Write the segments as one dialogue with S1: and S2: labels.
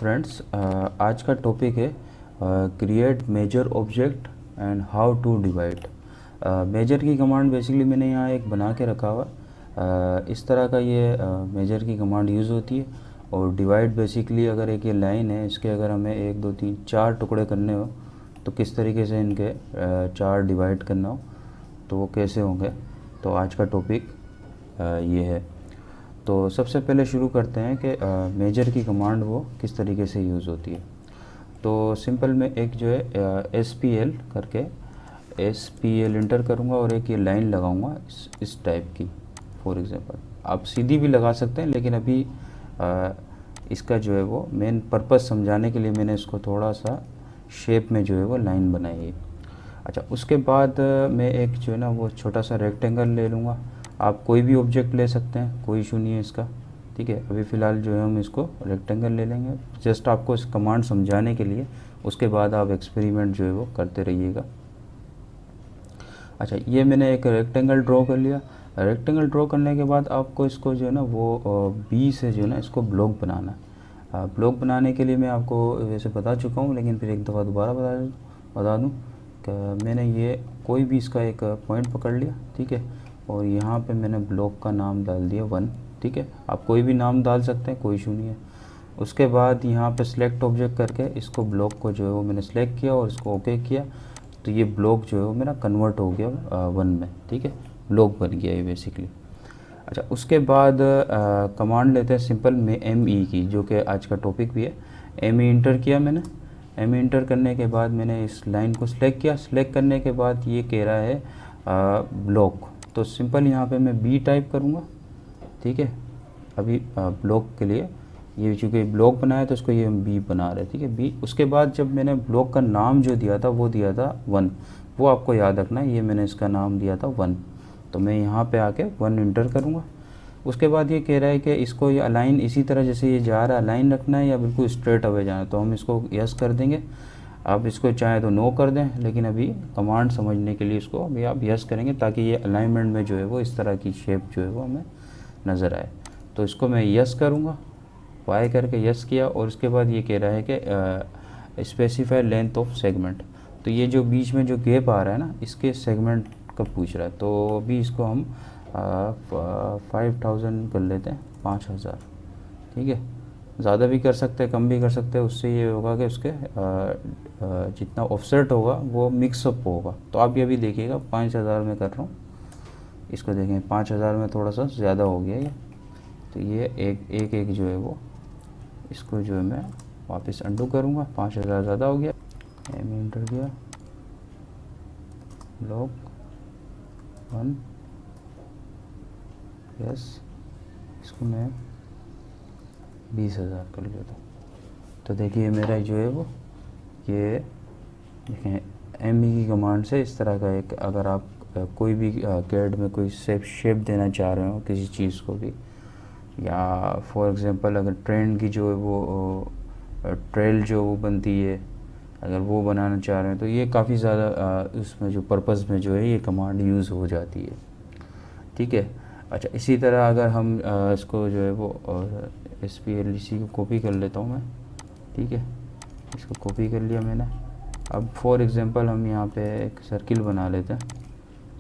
S1: Friends, आज का topic है create measure object and how to divide. Measure की कमांड बेसिकली मैंने यहाँ एक बना के रखा हुआ। इस तरह का ये मेजर की कमांड यूज़ होती है। और डिवाइड बेसिकली अगर एक ये लाइन है, इसके अगर हमें 1 2 3 4 टुकड़े करने हो तो किस तरीके से इनके 4 डिवाइड करना हो तो वो कैसे होंगे। तो आज का टॉपिक ये है। तो सबसे पहले शुरू करते हैं कि मेजर की कमांड वो किस तरीके से यूज़ होती है। तो सिंपल में एक जो है एस पी एल करके SPL इंटर करूँगा और एक ये लाइन लगाऊँगा इस टाइप की। फॉर एग्ज़ाम्पल आप सीधी भी लगा सकते हैं, लेकिन अभी इसका जो है वो मेन पर्पस समझाने के लिए मैंने इसको थोड़ा सा शेप में जो है वो लाइन बनाई है। अच्छा, उसके बाद मैं एक जो है ना वो छोटा सा रेक्टेंगल ले लूँगा। आप कोई भी ऑब्जेक्ट ले सकते हैं, कोई इशू नहीं है इसका। ठीक है, अभी फ़िलहाल जो है हम इसको रेक्टेंगल ले लेंगे, जस्ट आपको इस कमांड समझाने के लिए। उसके बाद आप एक्सपेरिमेंट जो है वो करते रहिएगा। अच्छा, ये मैंने एक रेक्टेंगल ड्रॉ कर लिया। रेक्टेंगल ड्रॉ करने के बाद आपको इसको जो है ना वो बी से जो है ना इसको ब्लॉक बनाना है। ब्लॉक बनाने के लिए मैं आपको वैसे बता चुका हूँ, लेकिन फिर एक दफ़ा दोबारा बता दूँ कि मैंने ये कोई भी इसका एक पॉइंट पकड़ लिया। ठीक है, और यहाँ पे मैंने ब्लॉक का नाम डाल दिया 1। ठीक है, आप कोई भी नाम डाल सकते हैं, कोई इशू नहीं है। उसके बाद यहाँ पे सिलेक्ट ऑब्जेक्ट करके इसको ब्लॉक को जो है वो मैंने सेलेक्ट किया और इसको ओके किया। तो ये ब्लॉक जो है वो मेरा कन्वर्ट हो गया 1 में। ठीक है, ब्लॉक बन गया ये बेसिकली। अच्छा, उसके बाद कमांड लेते हैं सिंपल में ME की, जो कि आज का टॉपिक भी है। ME इंटर किया मैंने। ME इंटर करने के बाद मैंने इस लाइन को सिलेक्ट किया। सिलेक्ट करने के बाद ये कह रहा है ब्लॉक, तो सिंपल यहाँ पे मैं B टाइप करूँगा। ठीक है, अभी ब्लॉक के लिए ये चूँकि ब्लॉक बनाया तो इसको ये हम B बना रहे हैं। ठीक है, B। उसके बाद जब मैंने ब्लॉक का नाम जो दिया था वो दिया था 1, वो आपको याद रखना है। ये मैंने इसका नाम दिया था 1, तो मैं यहाँ पे आके 1 इंटर करूँगा। उसके बाद ये कह रहा है कि इसको ये अलाइन इसी तरह जैसे ये जा रहा है अलाइन रखना है या बिल्कुल स्ट्रेट अवे जाना है, तो हम इसको यस कर देंगे। आप इसको चाहे तो नो कर दें, लेकिन अभी कमांड समझने के लिए इसको अभी आप यस करेंगे ताकि ये अलाइनमेंट में जो है वो इस तरह की शेप जो है वो हमें नज़र आए। तो इसको मैं यस करूँगा, वाई करके यस किया। और उसके बाद ये कह रहा है कि स्पेसिफाई लेंथ ऑफ सेगमेंट, तो ये जो बीच में जो गैप आ रहा है ना इसके सेगमेंट का पूछ रहा है। तो अभी इसको हम 5000 कर लेते हैं, 5000। ठीक है, ज़्यादा भी कर सकते हैं, कम भी कर सकते हैं। उससे ये होगा कि उसके जितना ऑफसेट होगा वो मिक्सअप होगा। तो आप ये भी देखिएगा 5000 में कर रहा हूँ, इसको देखें 5000 में थोड़ा सा ज़्यादा हो गया ये। तो ये एक जो है वो इसको जो है मैं वापस अंडू करूँगा। 5000 ज़्यादा हो गया। एम इंटर किया, ब्लॉक 1, यस। इसको मैं 20000 कर लेता हूँ। तो देखिए मेरा जो है वो ये देखें ME की कमांड से इस तरह का एक, अगर आप कोई भी कैड में कोई शेप देना चाह रहे हो किसी चीज़ को भी, या फॉर एग्ज़ाम्पल अगर ट्रेन की जो है वो ट्रेल जो वो बनती है, अगर वो बनाना चाह रहे हैं तो ये काफ़ी ज़्यादा उसमें जो पर्पस में जो है ये कमांड यूज़ हो जाती है। ठीक है। अच्छा, इसी तरह अगर हम इसको जो है वो SPL इसी को कॉपी कर लेता हूँ मैं। ठीक है, इसको कॉपी कर लिया मैंने। अब फॉर एग्ज़ाम्पल हम यहाँ पे एक सर्किल बना लेते हैं।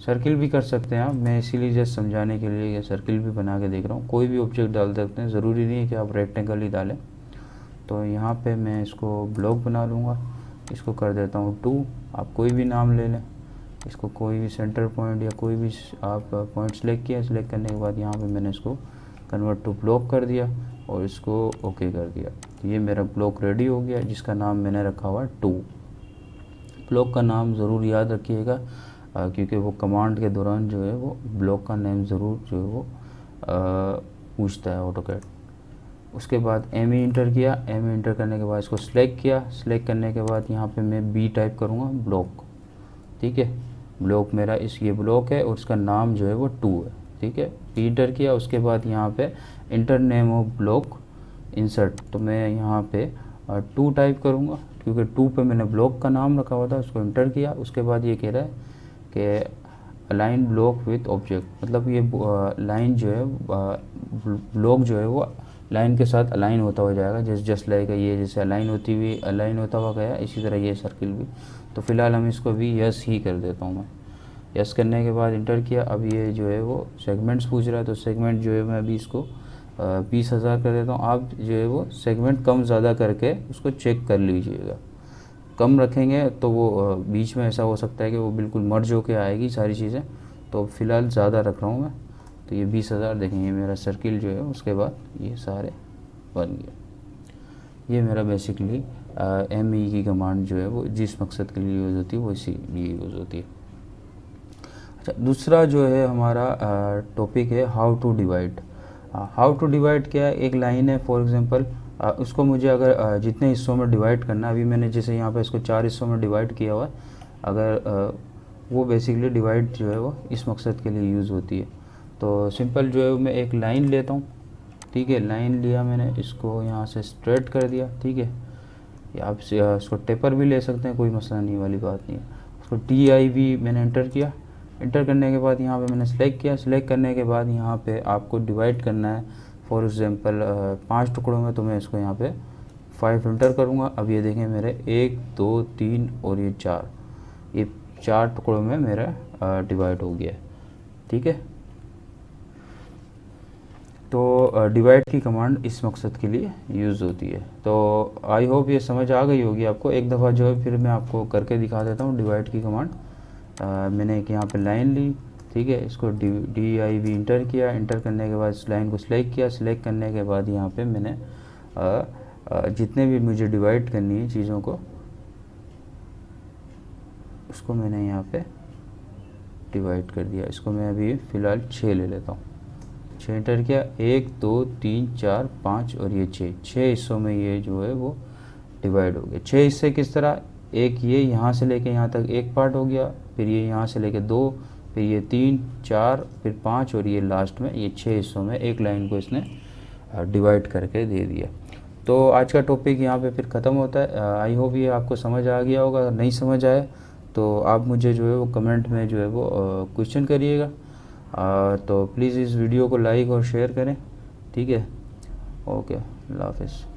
S1: सर्किल भी कर सकते हैं आप, मैं इसीलिए जस्ट समझाने के लिए ये सर्किल भी बना के देख रहा हूँ। कोई भी ऑब्जेक्ट डाल सकते हैं, ज़रूरी नहीं है कि आप रेक्टेंगल ही डालें। तो यहाँ पे मैं इसको ब्लॉक बना लूँगा, इसको कर देता हूँ 2। आप कोई भी नाम ले लें, इसको कोई भी सेंटर पॉइंट या कोई भी आप पॉइंट सेलेक्ट किया। सेलेक्ट करने के बाद यहाँ पे मैंने इसको कन्वर्ट टू ब्लॉक कर दिया और इसको ओके कर दिया। तो ये मेरा ब्लॉक रेडी हो गया, जिसका नाम मैंने रखा हुआ 2। ब्लॉक का नाम ज़रूर याद रखिएगा, क्योंकि वो कमांड के दौरान जो है वो ब्लॉक का नेम ज़रूर जो है वो पूछता है ऑटोकैड। उसके बाद ME इंटर किया। ME इंटर करने के बाद इसको सिलेक्ट किया। सिलेक्ट करने के बाद यहाँ पे मैं B टाइप करूँगा, ब्लॉक। ठीक है, ब्लॉक मेरा ये ब्लॉक है और उसका नाम जो है वो 2 है। ठीक है, B इंटर किया। उसके बाद यहाँ पे inter name of block insert, तो मैं यहाँ पे 2 टाइप करूँगा, क्योंकि 2 पे मैंने ब्लॉक का नाम रखा हुआ था। उसको इंटर किया। उसके बाद ये कह रहा है कि अलाइन ब्लॉक विथ ऑब्जेक्ट, मतलब ये लाइन जो है ब्लॉक जो है वो लाइन के साथ अलाइन होता हो जाएगा, जस्ट लाइक ये जैसे अलाइन होता हुआ गया, इसी तरह ये सर्किल भी। तो फ़िलहाल हम इसको भी यस ही कर देता हूँ मैं। यस करने के बाद इंटर किया। अब ये जो है वो सेगमेंट्स पूछ रहा है, तो सेगमेंट जो है मैं अभी इसको 20,000 कर देता हूँ। आप जो है वो सेगमेंट कम ज़्यादा करके उसको चेक कर लीजिएगा। कम रखेंगे तो वो बीच में ऐसा हो सकता है कि वो बिल्कुल मर्ज होके आएगी सारी चीज़ें, तो फ़िलहाल ज़्यादा रख रहा हूँ मैं। तो ये 20,000 देखेंगे मेरा सर्किल जो है, उसके बाद ये सारे बन गए। ये मेरा बेसिकली ME की कमांड जो है वो जिस मकसद के लिए यूज़ होती है वो इसी लिए यूज़ होती है। अच्छा, दूसरा जो है हमारा टॉपिक है how to divide. How to divide क्या है, एक लाइन है फॉर एग्जांपल, उसको मुझे अगर जितने हिस्सों में डिवाइड करना, अभी मैंने जैसे यहाँ पे इसको 4 हिस्सों में डिवाइड किया हुआ है, अगर वो बेसिकली डिवाइड जो है वो इस मकसद के लिए यूज़ होती है। तो सिंपल जो है मैं एक लाइन लेता हूँ, ठीक है, लाइन लिया मैंने, इसको यहाँ से स्ट्रेट कर दिया, ठीक है, या आप इसको टेपर भी ले सकते हैं, कोई मसला नहीं वाली बात नहीं है। उसको TIV मैंने एंटर किया। एंटर करने के बाद यहाँ पे मैंने सेलेक्ट किया। सेलेक्ट करने के बाद यहाँ पे आपको डिवाइड करना है फॉर एग्जांपल 5 टुकड़ों में, तो मैं इसको यहाँ पे 5 एंटर करूँगा। अब ये देखें मेरे 1 2 3 और ये 4, ये 4 टुकड़ों में मेरा डिवाइड हो गया है, ठीक है। तो डिवाइड की कमांड इस मकसद के लिए यूज़ होती है। तो आई होप ये समझ आ गई होगी आपको। एक दफ़ा जो है फिर मैं आपको करके दिखा देता हूँ डिवाइड की कमांड। मैंने एक यहाँ पे लाइन ली, ठीक है, इसको DIV इंटर किया। इंटर करने के बाद इस लाइन को सिलेक्ट किया। सिलेक्ट करने के बाद यहाँ पे मैंने जितने भी मुझे डिवाइड करनी है चीज़ों को, उसको मैंने यहाँ पे डिवाइड कर दिया। इसको मैं अभी फ़िलहाल 6 ले लेता हूँ। 6 एंटर किया। 1 2 3 4 5 और ये 6 हिस्सों में ये जो है वो डिवाइड हो गया। 6 हिस्से किस तरह, एक ये यहाँ से लेके यहाँ तक एक पार्ट हो गया, फिर ये यहाँ से लेके 2, फिर ये 3 4 फिर 5 और ये लास्ट में, ये 6 हिस्सों में एक लाइन को इसने डिवाइड करके दे दिया। तो आज का टॉपिक यहाँ पे फिर ख़त्म होता है। आई होप ये आपको समझ आ गया होगा। अगर नहीं समझ आए तो आप मुझे जो है वो कमेंट में जो है वो क्वेश्चन करिएगा। तो प्लीज़ इस वीडियो को लाइक और शेयर करें, ठीक है। ओके, अल्लाह हाफ़िज़।